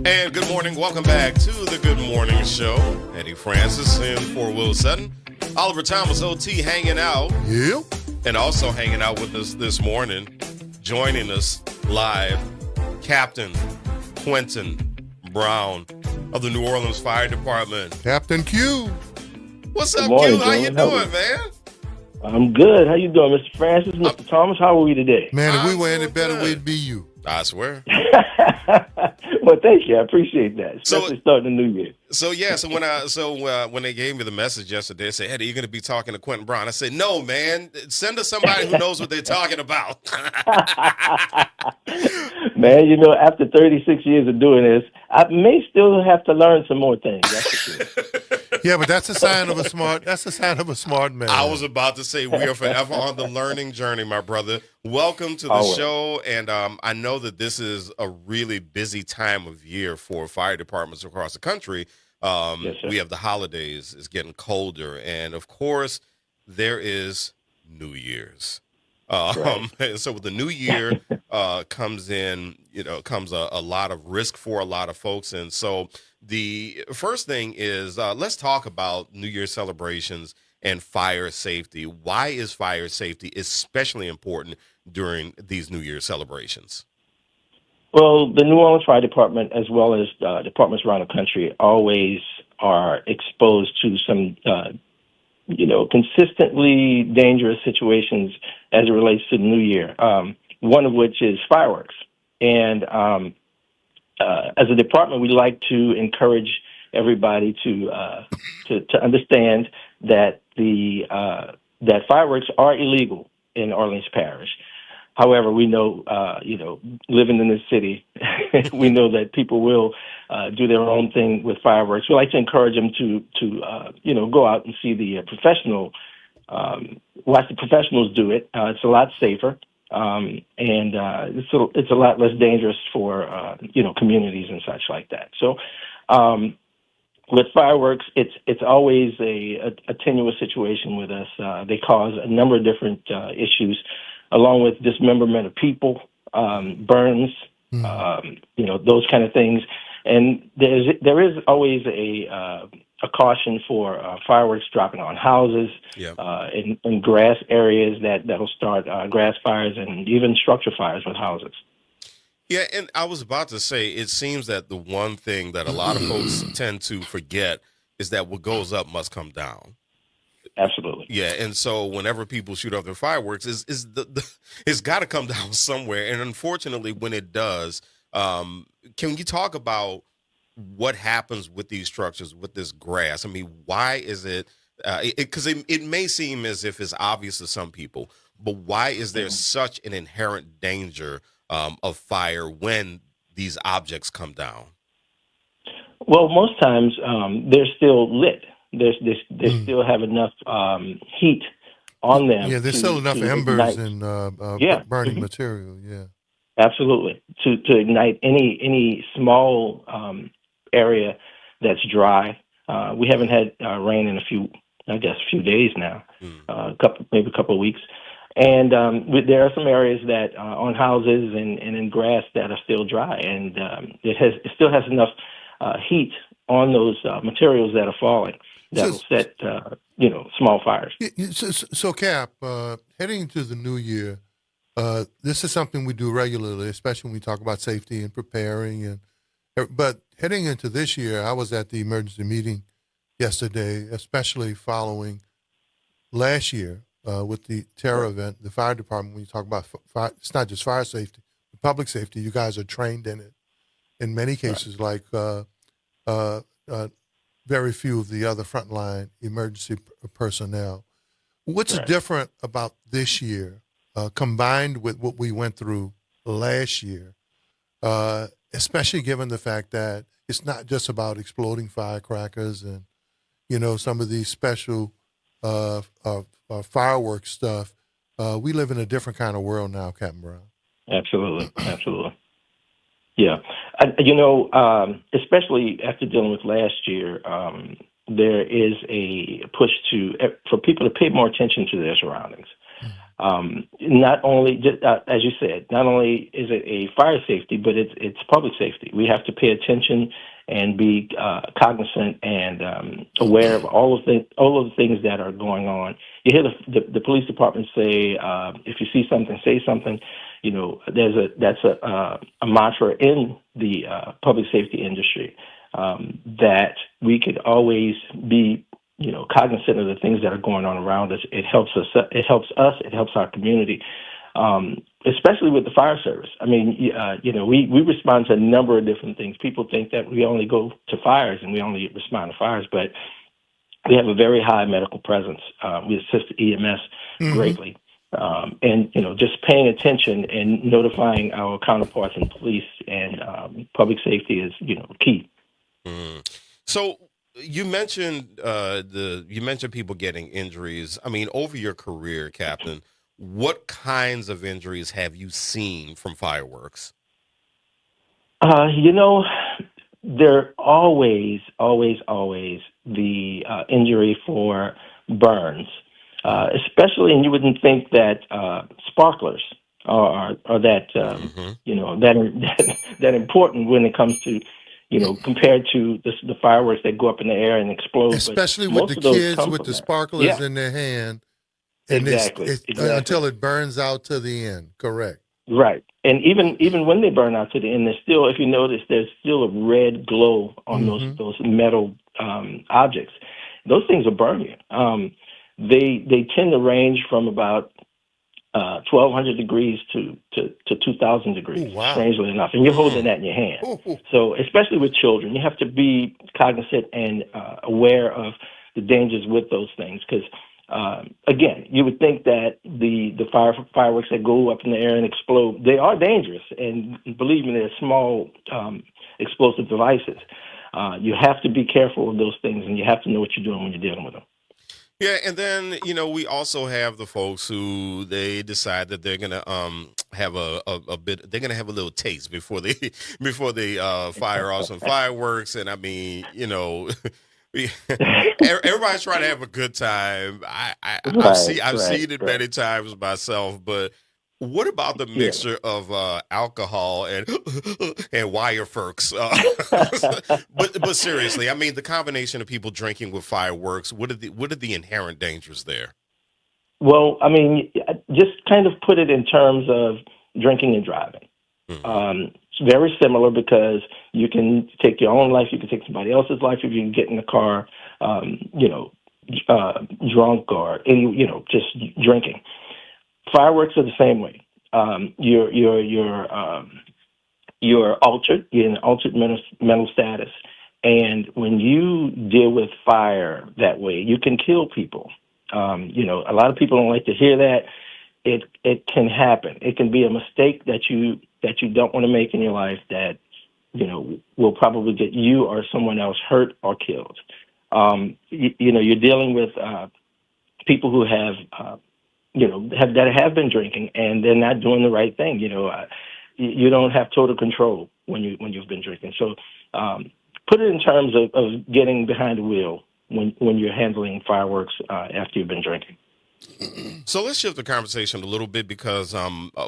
And good morning. Welcome back to the Good Morning Show. Eddie Francis in for Will Sutton. Oliver Thomas, OT, hanging out. Yep. And also hanging out with us this morning, joining us live, Captain Quentin Brown of the New Orleans Fire Department. Captain Q. What's up, morning, Q? How you gentlemen. doing, man? I'm good. How you doing, Mr. Francis, Mr. Thomas? How are we today? Man, if we I'm were so any better, good. we'd be you. I swear. Well, thank you. I appreciate that, So- especially starting the new year. So when they gave me the message yesterday, they said, "Eddie, you're going to be talking to Quentin Brown." I said, "No, man. Send us somebody who knows what they're talking about." Man, after 36 years of doing this, I may still have to learn some more things. That's for sure. Yeah, but that's a sign of a smart man. I was about to say we are forever on the learning journey, my brother. Welcome to the Always. show, and I know that this is a really busy time of year for fire departments across the country. Yes, sir. We have the holidays; it's getting colder, and of course, there is New Year's. So with the new year comes a lot of risk for a lot of folks. And so the first thing is let's talk about New Year's celebrations and fire safety. Why is fire safety especially important during these New Year's celebrations? Well, the New Orleans Fire Department, as well as departments around the country, always are exposed to some consistently dangerous situations as it relates to the new year, one of which is fireworks. And as a department, we like to encourage everybody to understand that that fireworks are illegal in Orleans Parish. However, we know, living in this city, we know that people will do their own thing with fireworks. We like to encourage them to go out and see the watch the professionals do it. It's a lot safer, and it's a lot less dangerous for communities and such like that. So, with fireworks, it's always a tenuous situation with us. They cause a number of different issues, along with dismemberment of people, burns, those kind of things. And there is always a caution for fireworks dropping on houses, in grass areas that'll start grass fires and even structure fires with houses. Yeah, and I was about to say, it seems that the one thing that a lot of folks tend to forget is that what goes up must come down. Absolutely. Yeah, and so whenever people shoot off their fireworks, it's got to come down somewhere. And unfortunately, when it does, can you talk about what happens with these structures, with this grass? I mean, why is it? Because it may seem as if it's obvious to some people, but why is there such an inherent danger of fire when these objects come down? Well, most times they're still lit. They still have enough heat on them. Yeah, there's still enough embers ignite. and burning material. Yeah, Absolutely, to ignite any small area that's dry. We haven't had rain in a few days now, maybe a couple of weeks. And there are some areas that on houses and in grass that are still dry, and it still has enough heat on those materials that are falling that will set small fires. So Cap, heading into the new year, this is something we do regularly, especially when we talk about safety and preparing. But heading into this year, I was at the emergency meeting yesterday, especially following last year with the terror event. The fire department, when you talk about fire, it's not just fire safety, but public safety. You guys are trained in it. In many cases, like very few of the other frontline emergency personnel. What's different about this year, combined with what we went through last year, especially given the fact that it's not just about exploding firecrackers and, some of these special fireworks stuff. We live in a different kind of world now, Captain Brown. Absolutely. Yeah. Especially after dealing with last year, there is a push for people to pay more attention to their surroundings. Not only, just, as you said, not only is it a fire safety, but it's public safety. We have to pay attention and be cognizant and aware of all of the things that are going on. You hear the police department say, if you see something, say something. You know, that's a mantra in the public safety industry, that we could always be, cognizant of the things that are going on around us. It helps us. It helps us. It helps our community, especially with the fire service. I mean, we respond to a number of different things. People think that we only go to fires and we only respond to fires, but we have a very high medical presence. We assist EMS greatly. And just paying attention and notifying our counterparts in police and public safety is key. So you mentioned people getting injuries. I mean, over your career, Captain, what kinds of injuries have you seen from fireworks? There always the injury for burns. Especially, and you wouldn't think that sparklers are that that important when it comes to compared to the fireworks that go up in the air and explode. Especially but with the kids with the sparklers in their hand, and exactly. Until it burns out to the end. Correct. Right, and even when they burn out to the end, there's still, if you notice, there's still a red glow on those metal objects. Those things will burn you. They tend to range from about 1,200 degrees to 2,000 degrees, Ooh, wow. Strangely enough. And you're holding that in your hand. Ooh. So especially with children, you have to be cognizant and aware of the dangers with those things. Because, again, you would think that the fireworks that go up in the air and explode, they are dangerous. And believe me, they're small explosive devices. You have to be careful of those things, and you have to know what you're doing when you're dealing with them. Yeah, and then we also have the folks who they decide that they're gonna have a bit. They're gonna have a little taste before they fire off some fireworks. And I mean, everybody's trying to have a good time. I've seen it many times myself, but. What about the mixture of alcohol and fireworks? But seriously, I mean, the combination of people drinking with fireworks. What are the inherent dangers there? Well, I mean, just kind of put it in terms of drinking and driving. It's very similar because you can take your own life, you can take somebody else's life if you can get in the car, drunk or just drinking. Fireworks are the same way. You're altered. You're in an altered mental status, and when you deal with fire that way, you can kill people. A lot of people don't like to hear that. It can happen. It can be a mistake that you don't want to make in your life that will probably get you or someone else hurt or killed. You're dealing with people who have been drinking, and they're not doing the right thing. You don't have total control when you've been drinking. So put it in terms of getting behind the wheel when you're handling fireworks after you've been drinking. So let's shift the conversation a little bit because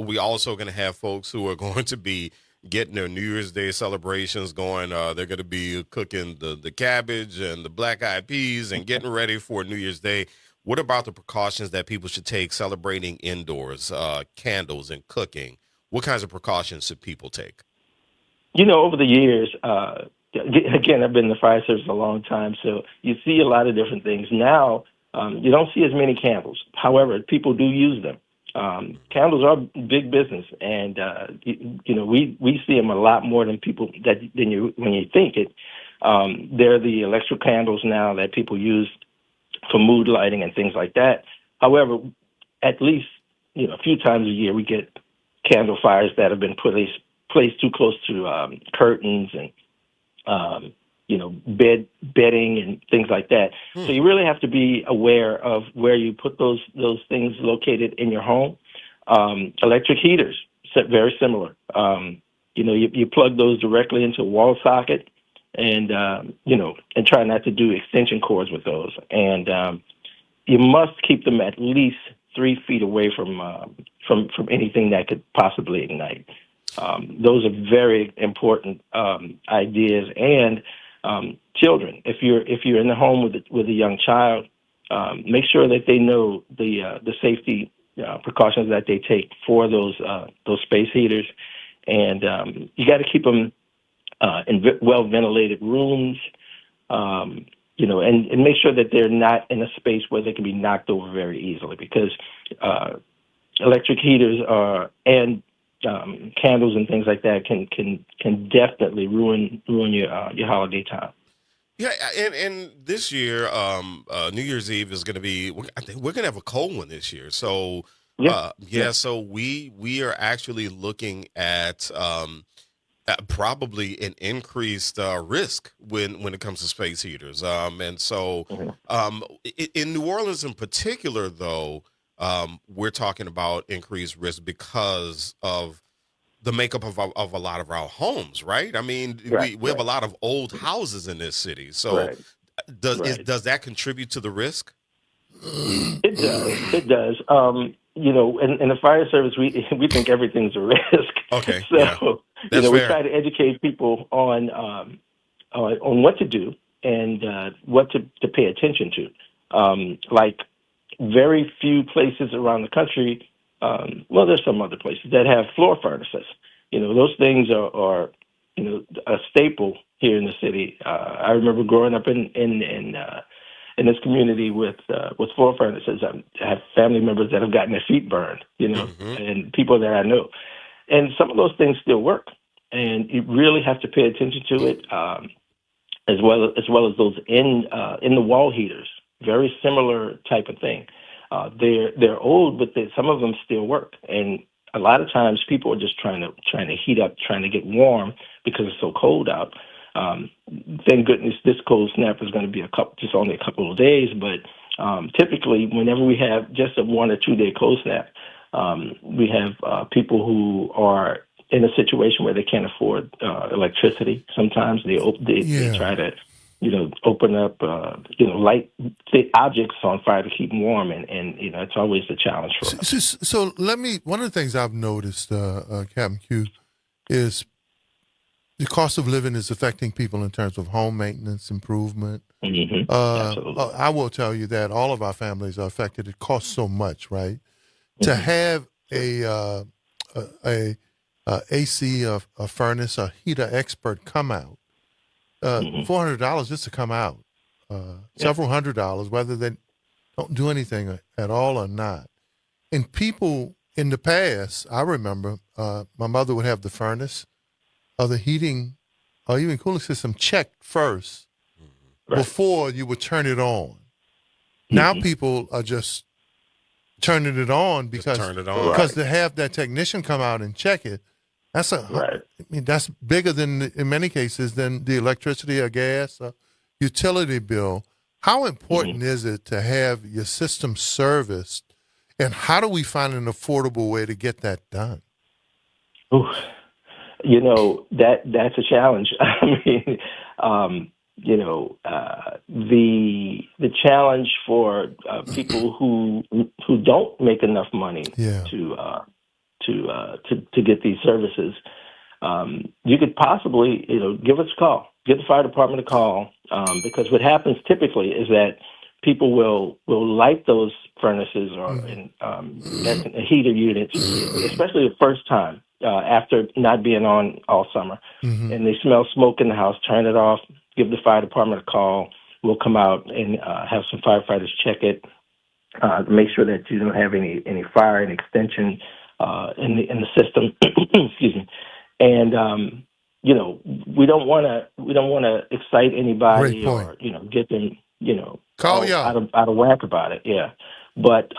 we also going to have folks who are going to be getting their New Year's Day celebrations going. They're going to be cooking the cabbage and the black eyed peas and getting ready for New Year's Day. What about the precautions that people should take celebrating indoors, candles and cooking? What kinds of precautions should people take? Over the years, again, I've been in the fire service a long time, so you see a lot of different things. Now, you don't see as many candles. However, people do use them. Candles are big business, and we see them a lot more than when you think it. They're the electric candles now that people use for mood lighting and things like that. However, at least a few times a year we get candle fires that have been placed too close to curtains and bedding and things like that. So you really have to be aware of where you put those things located in your home. Electric heaters, very similar. You plug those directly into a wall socket. And try not to do extension cords with those. And you must keep them at least 3 feet away from anything that could possibly ignite. Those are very important ideas. And children, if you're in the home with a young child, make sure that they know the safety precautions that they take for those space heaters, and you got to keep them in well ventilated rooms. And make sure that they're not in a space where they can be knocked over very easily, because electric heaters and candles and things like that can definitely ruin your holiday time. Yeah, and this year, New Year's Eve is going to be. I think we're going to have a cold one this year. So, so we are actually looking at probably an increased risk when it comes to space heaters. And so, in New Orleans in particular, though, we're talking about increased risk because of the makeup of a lot of our homes, right? I mean, we have a lot of old houses in this city. So does that contribute to the risk? It does. It does. In the fire service, we think everything's a risk. Okay. So, That's we fair. try to educate people on what to do and what to pay attention to. Like very few places around the country, there's some other places that have floor furnaces. Those things are a staple here in the city. I remember growing up in this community with floor furnaces. I have family members that have gotten their feet burned, and people that I know. And some of those things still work, and you really have to pay attention to it, as well as those in the wall heaters. Very similar type of thing. They're old, but some of them still work. And a lot of times people are just trying to heat up, trying to get warm because it's so cold out. Thank goodness this cold snap is going to be only a couple of days, but typically whenever we have just a 1 or 2 day cold snap, we have people who are in a situation where they can't afford electricity. Sometimes they try to open up light objects on fire to keep warm, and it's always a challenge for us. So one of the things I've noticed, Captain Q, is the cost of living is affecting people in terms of home maintenance, improvement. Mm-hmm. Absolutely. I will tell you that all of our families are affected. It costs so much, right? Mm-hmm. To have a AC, a furnace, a heater expert come out, $400 just to come out, several $100s, whether they don't do anything at all or not. And people in the past, I remember my mother would have the furnace or the heating or even cooling system checked first before you would turn it on. Now people are just turning it on because to have that technician come out and check it, that's bigger than, in many cases, than the electricity or gas or utility bill. How important is it to have your system serviced, and how do we find an affordable way to get that done? Ooh, that's a challenge. I mean, the challenge for people who don't make enough money to get these services, you could possibly give us a call, give the fire department a call, because what happens typically is that people will light those furnaces or heater units, especially the first time after not being on all summer, and they smell smoke in the house. Turn it off. Give the fire department a call. We'll come out and have some firefighters check it, make sure that you don't have any fire and extension in the system. Excuse me. And we don't want to excite anybody or get them out of whack about it. Yeah, but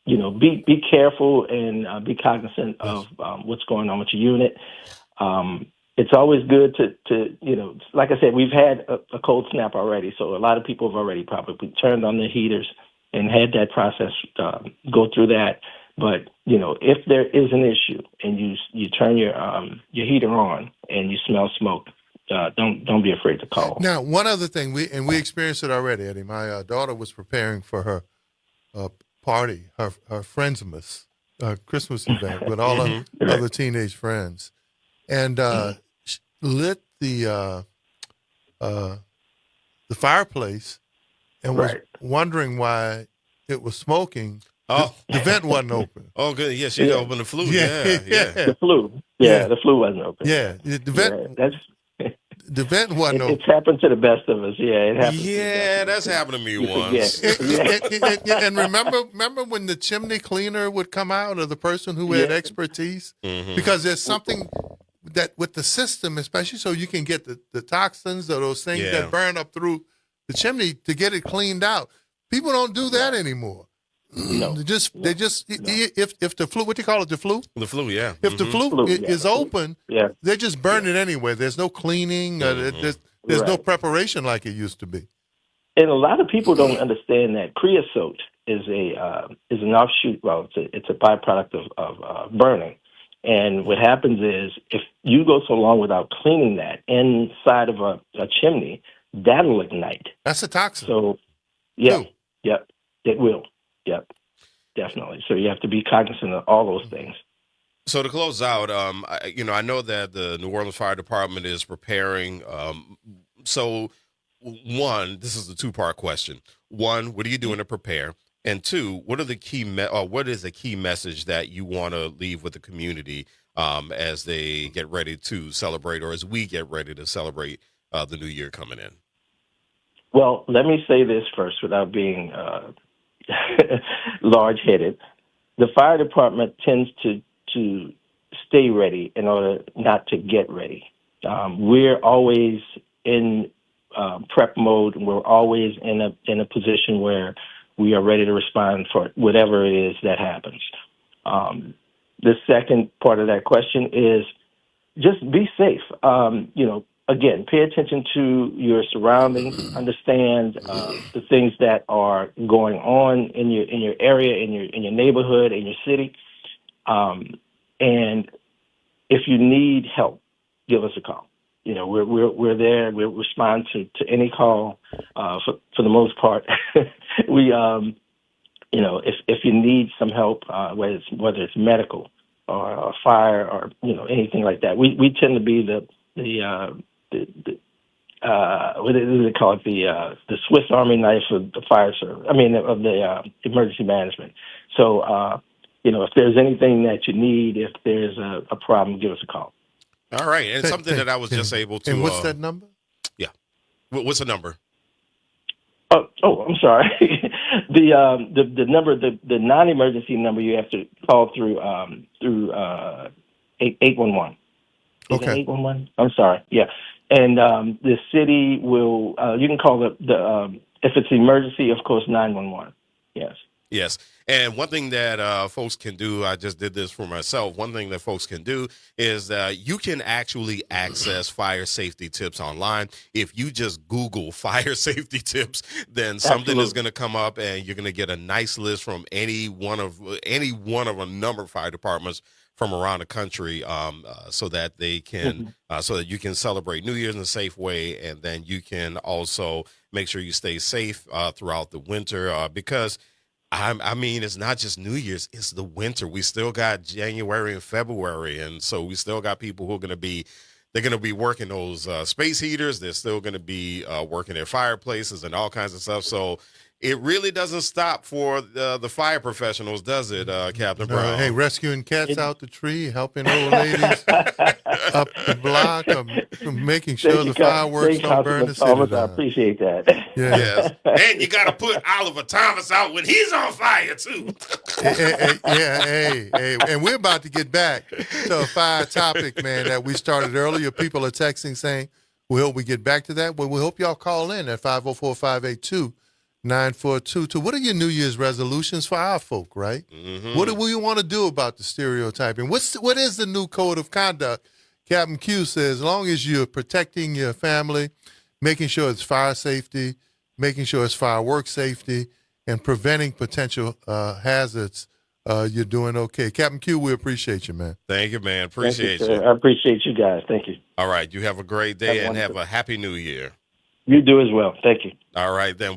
be careful and be cognizant of what's going on with your unit. It's always good to like I said, we've had a cold snap already, so a lot of people have already probably turned on their heaters and had that process go through that. But if there is an issue and you turn your heater on and you smell smoke, don't be afraid to call. Now, one other thing we experienced it already, Eddie. My daughter was preparing for her party, her Friendsmas, Christmas event with all her other teenage friends, and lit the fireplace and was wondering why it was smoking. Oh, the vent wasn't open. Oh, good. Yeah, she opened the flue. Yeah. The flue. Yeah, the flue wasn't open. Yeah, the vent. The vent wasn't open. It's happened to the best of us. Yeah, it happened. Yeah, that's happened to me once. And remember when the chimney cleaner would come out, or the person who had expertise? Because there's something that with the system, especially so you can get the toxins or those things that burn up through the chimney to get it cleaned out. People don't do that anymore. No. They just if the flue, what do you call it, the flue? The flue, yeah. If the flue is open, they just burn it anyway. There's no cleaning. There's no preparation like it used to be. And a lot of people don't understand that creosote is an offshoot. Well, it's a byproduct of burning. And what happens is if you go so long without cleaning that inside of a chimney, that'll ignite. That's a toxin. So, it will. Yep, definitely. So you have to be cognizant of all those things. So to close out, I know that the New Orleans Fire Department is preparing. So, one, this is a two-part question. One, what are you doing to prepare? And two, what are the key what is the key message that you want to leave with the community as they get ready to celebrate, or as we get ready to celebrate the new year coming in? Well, let me say this first without being large-headed. The fire department tends to stay ready in order not to get ready. We're always in prep mode. We're always in a position where we are ready to respond for whatever it is that happens. The second part of that question is just be safe. Again, pay attention to your surroundings. Understand the things that are going on in your area, in your neighborhood, in your city. And if you need help, give us a call. We're there. We'll respond to any call. For the most part, we if you need some help, whether it's medical or fire or anything like that, we tend to be the what do they call it? The Swiss Army knife of the fire service. Of the emergency management. So, if there's anything that you need, if there's a problem, give us a call. All right, and something that I was just able to. And what's that number? Yeah, what's the number? Oh, I'm sorry. The number, the non-emergency number, you have to call through 811. Okay. 811. I'm sorry. Yeah. And the city will, you can call the if it's emergency, of course, 911. Yes. Yes. And one thing that folks can do, I just did this for myself. One thing that folks can do is you can actually access fire safety tips online. If you just Google fire safety tips, then something is going to come up and you're going to get a nice list from any one of a number of fire departments from around the country, so that they can, so that you can celebrate New Year's in a safe way, and then you can also make sure you stay safe throughout the winter. Because it's not just New Year's; it's the winter. We still got January and February, and so we still got people who are going to be. They're going to be working those space heaters. They're still going to be working their fireplaces and all kinds of stuff. So it really doesn't stop for the fire professionals, does it, Captain Brown? Hey, rescuing cats out the tree, helping old ladies up the block, making sure the fireworks don't burn the city down. I appreciate that. Yeah. Yes. And you got to put Oliver Thomas out when he's on fire, too. Hey, and we're about to get back to a fire topic, man, that we started earlier. People are texting saying, we hope we get back to that. Well, we hope y'all call in at 504-582-9422. What are your New Year's resolutions for our folk, right? Mm-hmm. What do we want to do about the stereotyping? What is the new code of conduct? Captain Q says, as long as you're protecting your family, making sure it's fire safety, making sure it's firework safety, and preventing potential hazards, you're doing okay. Captain Q, we appreciate you, man. Thank you, man. Appreciate you. I appreciate you guys. Thank you. All right. You have a great day and have a happy New Year. You do as well. Thank you. All right, then.